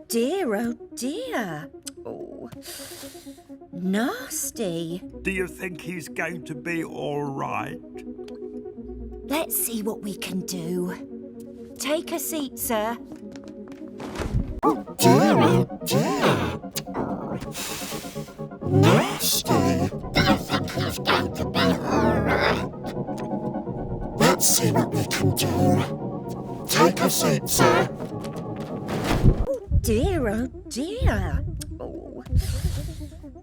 dear, oh dear. Oh, nasty. Do you think he's going to be all right? Let's see what we can do. Take a seat, sir. Dear, oh dear. Nasty. Do you think he's going to be all right? Let's see what we can do. Take a seat, sir. Dear, oh dear. Oh,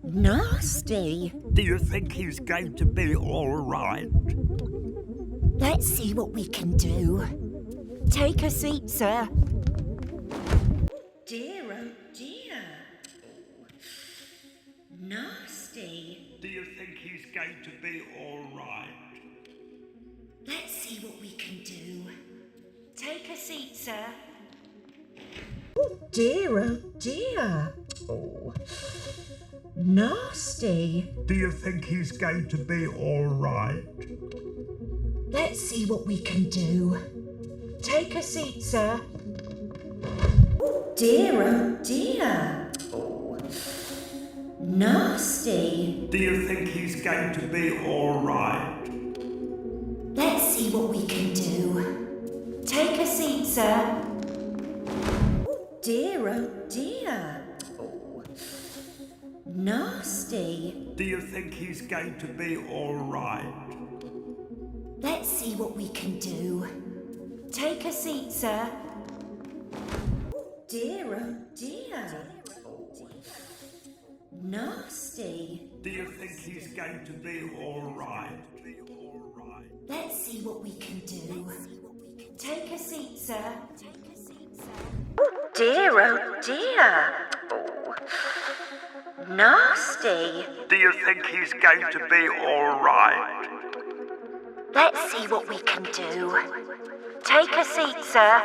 nasty. Do you think he's going to be all right? Let's see what we can do. Take a seat, sir. Dear, oh dear. Oh, nasty. Do you think he's going to be all right? Let's see what we can do. Take a seat, sir. Dear, oh dear. Oh, nasty. Do you think he's going to be all right? Let's see what we can do. Take a seat, sir. Dear, oh dear. Oh, nasty. Do you think he's going to be all right? Let's see what we can do. Take a seat, sir. Dear, oh dear. Oh, nasty. Do you think he's going to be all right? Let's see what we can do. Take a seat, sir. Dear, oh dear. Oh, nasty. Do you think he's going to be all right? Let's see what we can do. Take a seat, sir. Dear, oh dear. Oh, nasty. Do you think he's going to be all right? Let's see what we can do. Take a seat, sir.